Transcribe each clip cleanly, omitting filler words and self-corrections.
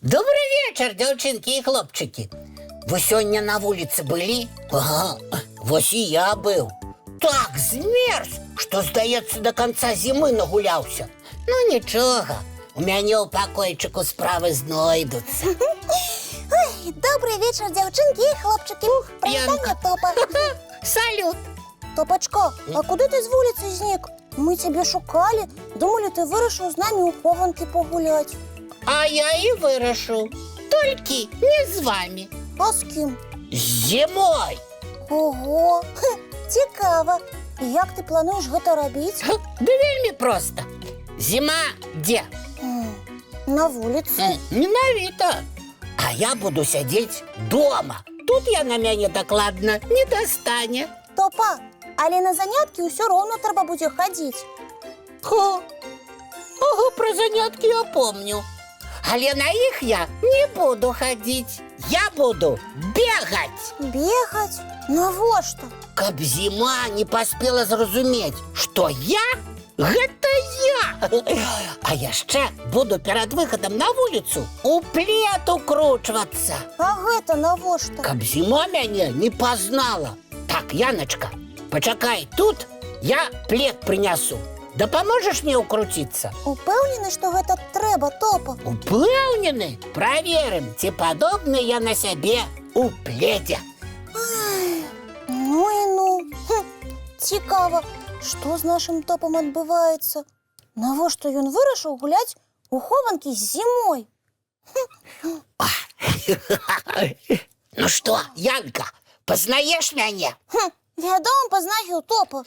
Добрый вечер, девчонки и хлопчики. Вы сегодня на улице были? Ага, вот и я был. Так змерз, что, здається, до конца зимы нагулялся. Ну ничего, у меня у покойчику справи знойдутся. Ой, добрый вечер, девчонки и хлопчики. Привітання, Топа. Салют. Топочка, а куди ти з вулиці зник? Ми тебе шукали, думали, ти вирішив з нами у хованки погулять. А я и выращу. Только не с вами. А з ким? Зимой. Ого, цікаво. І як ти плануєш гэта робити? Да вельми просто. Зима где? На вулиці. Миновито. А я буду сидеть дома. Тут я на меня докладно не достане. Топа, але на занятки ўсё роўно трэба будзе хадзіць. Ого, про занятки я помню. Але на их я не буду ходить. Я буду бегать. Бегать? Навошта? Каб зима не поспела зразуметь, что я – это я. А яшчэ буду перед выходом на улицу у плед укручиваться. А гэта навошта? Каб зима меня не познала. Так, Яночка, почакай тут, я плед принесу. Да поможешь мне укрутиться? Упэўнены, што гэта трэба, Топа? Упэўнены? Проверим, ці падобны я на сябе у пледе. Ну і ну. Цікава, што з нашым Топам адбываецца? Навошта ён вырашыў гуляць у хованкі з зімой? Ну что, Янка, познаешь мяне? Вядома, пазнаю, Топа.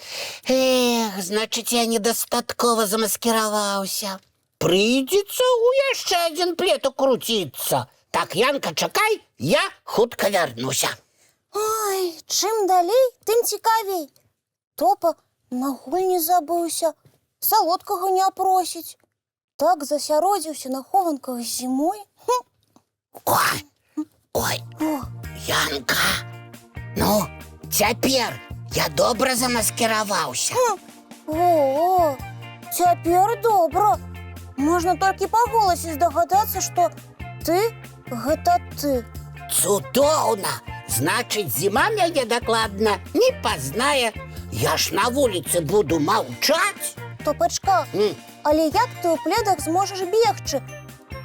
Эх, значит, я недостатково замаскировался. Придется у яшчэ один плед укрутиться. Так, Янка, чакай, я хутка вярнуся. Ой, чым далей, тым цікавей. Топа на гульні забыўся, салодкага не просіць. Так засяродзіўся на хованках зімой. Ой, Янка, ну, цяпер я добра замаскировался. О, цяпер добра. Можна толькі па голасе здагадацца, што ты – гэта ты. Цудоўна! Значит, зима мяне докладно не познае. Я ж на улице буду молчать. Топачка, але як ты ў пледах зможаш бегчы?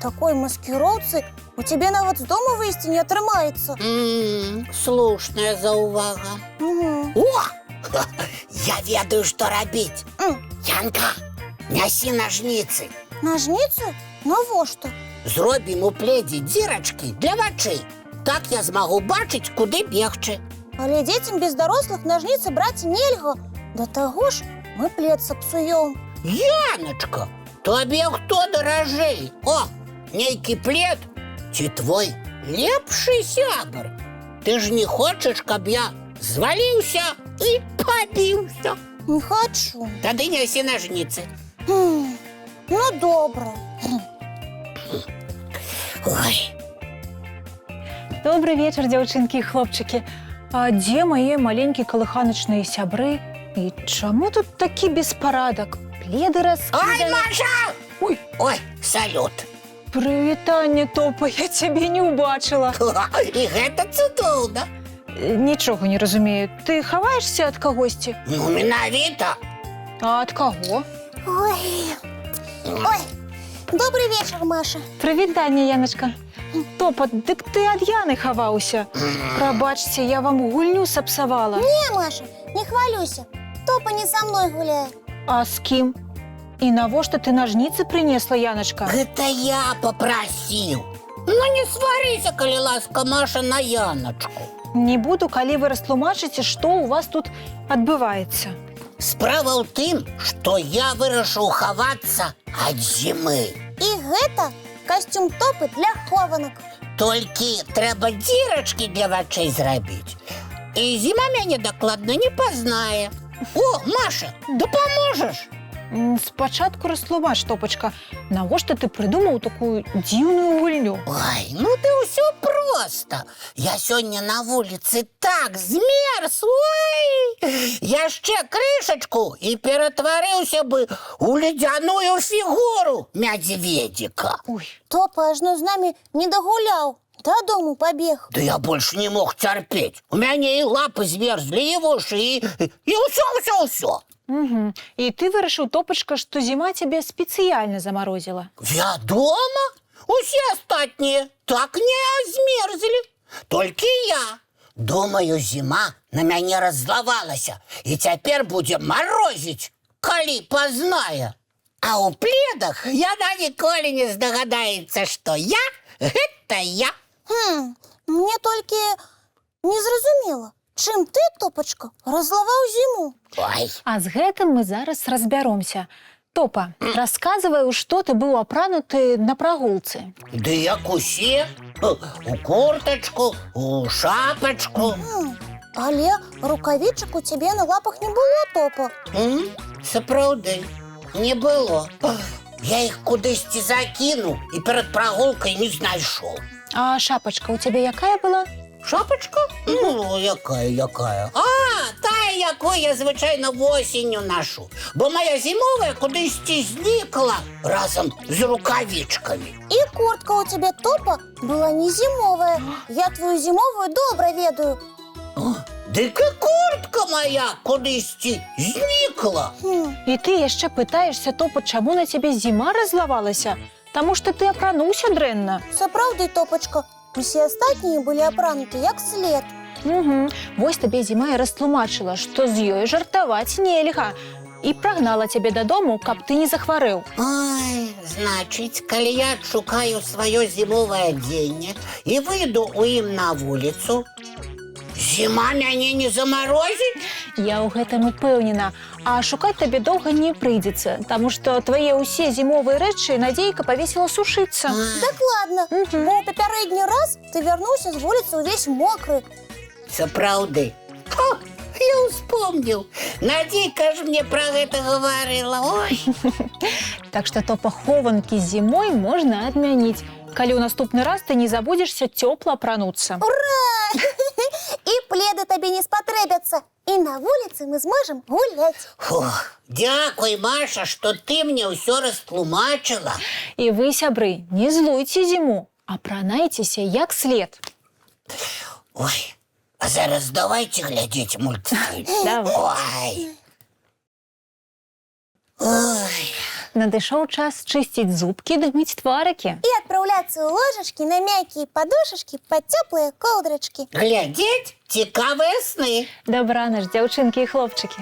Такой маскіроўцы у цябе нават з дому выйсці не атрымаецца. Слушная заувага. О! Я ведаю, што рабіць. Янка, нясі ножницы. Ножницы? Навошта? Зробім у пледзе дзірачкі для вачэй. Так я змагу бачыць, куды бегчы. Але дзецям без дарослых ножницы браць нельга. Да таго ж мы плед сапсуём. Яночка, табе хто даражэй? О, нейкі плед ці твой лепшы сябар? Ты ж не хочаш, каб я зваліўся і пабіўся? Не хачу. Тады нясі ножницы. Ну, добра. Ой. Добрый вечер, девчонки и хлопчики. А дзе мае маленькія калыханачныя сябры? І чаму тут такі беспарадак? Пледы раскіданы. Ой, Маша! Ой, салют. Прывітанне, Топа, я цябе не ўбачыла. І гэта цудоўна. Нічога не разумею. Ты хаваешся ад кагосьці? Ну, менавіта. А ад каго? Ой, добрый вечер, Маша. Прывітанне, Яночка. Топа, дык ты ад Яны хаваўся. Прабачце, я вам гульню сапсавала. Не, Маша, не хвалюйся. Топа не со мной гуляет. А з кім? І навошта ты ножницы принесла, Яночка? Гэта я попросил. Ну не сварыся, калі ласка, Маша, на Яночку. Не буду, калі вы растлумачыце, што у вас тут адбываецца. Справа ў тым, што я вырашыў хавацца ад зімы. І гэта костюм Топы для хованок. Толькі трэба дзірачкі для вачэй зрабіць. І зіма мяне дакладна не пазнае. О, Маша, допоможеш? Спачатку растлумач, Топачка, навошта ты придумаў такую дзіўную гульню? Ой, ну ты ўсё проста. Я сёння на вуліцы так змерз, ой! Яшчэ крышачку і ператварыўся бы у ледяную фігуру мядзведзіка. Ой, Топа ажно з намі не дагуляў. Дадому пабег. Да я больше не мог терпеть. У меня и лапы змерзли, и вуши, и усё. угу. І ты вырашыў, Топачка, што зіма цябе спецыяльна замарозіла. Вядома, усе астатнія так не змерзли. Только я. Думаю, зима на мяне раззлавалася, и теперь будем морозить, калі познае. А у пледах яна ніколі не здагадаецца, што я – гэта я. Мне толькі незразумела, чым ты, Топачка, раззлаваў зіму. Ой, А з гэтым мы зараз разбяромся. Топа, расказвай, у што ты быў апрануты на прагулцы. ды як усе, у куртачку, у шапачку. Але рукавічак у цябе на лапах не было, Топа. Сапраўды, не было. Я іх кудысьці закінуў і перад прагулкай не знайшоў. А шапачка у цябе якая была? Шапочка? Ну, якая? А, тая, якую я звычайна восенню ношу. Бо моя зімовая кудысьці знікла разам з рукавічкамі. І куртка у цябе, Топа, была не зімовая. Я твою зімовую добра ведаю. Дык і куртка моя кудысьці знікла. І ты яшчэ пытаешся, Топа, чаму на цябе зіма раззлавалася? Таму што ты апрануўся дрэнна. Сапраўды, Топачка, усе астатнія былі апрануты як след. Угу. Вось табе зіма і растлумачыла, што з ёй жартаваць нельга. І прагнала цябе дадому, каб ты не захварэў. Ой, значыць, калі я адшукаю сваё зімовае адзенне і выйду ў ім на вуліцу, зіма мяне не замарозіць? Я ў гэтым упэўнена. А шукаць табе доўга не прыйдзецца, таму што твае ўсе зімовыя рэчы Надзейка павесіла сушыцца. Дакладна, бо ў папярэдні раз ты вярнуўся з вуліцы ўвесь мокры. Сапраўды. Я успомніў. Надзейка ж мне пра гэта гаварыла. Ой. Так што то пахованкі зімой можна адмяніць, калі ў наступны раз ты не забудзешся цёпла апрануцца. І пледы табе не спатрэбяцца. І на вуліцы мы зможам гуляць. Фух, дзякуй, Маша, што ты мне ўсё растлумачыла. І вы, сябры, не злуйце зіму, апранайцеся як след. Ой, а зараз давайте глядзець мультфільм. Давай. Ой. Надышоў час чысціць зубкі ды мыць тварыкі. І адпраўляцца ў ложачкі на мяккія падушачкі пад цёплыя коўдрачкі. Глядзець цікавыя сны. Дабрана ж, дзяўчынкі і хлопчыкі.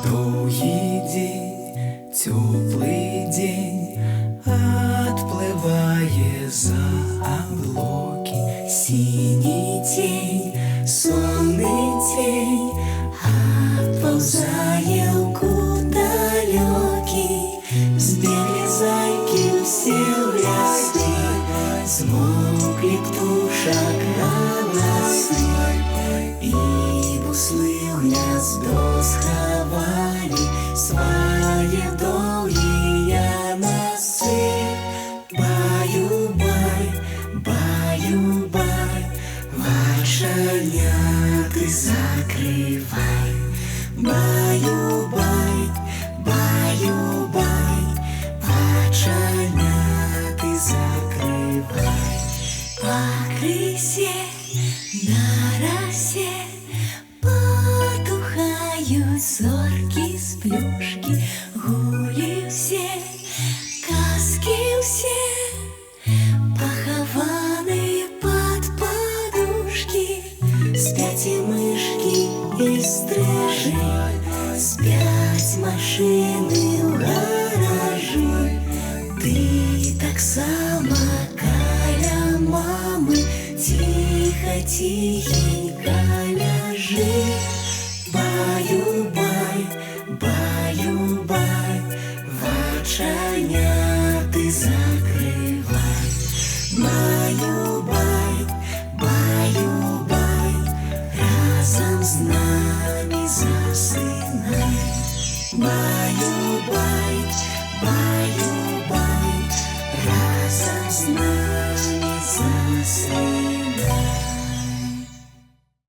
Доўгі дзень, цёплы дзень, адплывае за аблокі. Сіні тень, сонны тень, адпаўзае ў кут далёкі. Збеглі зайкі ўсе ў лясе, змоўклі птушак галасы. І буслы ў гняздо схавалі свае доўгія носы. Баю-бай, баю-бай, вачаняты закрывай. Баю-бай, баю-бай, вачаняты закрывай. Пакрысе на расе потухаюць зоркі з плюшкі. Гулі ўсе, казкі ўсе, пахаваныя пад падушкі. Спяць і мышкі, і стрыжы, спяць машыны ў гаражы. Ты таксама каля мамы ціха-ціхенька ляжы. Баю-бай, баю-бай, вачаняты закрывай. з нами засинай. Баю-бай, баю-бай, разом з нами засинай.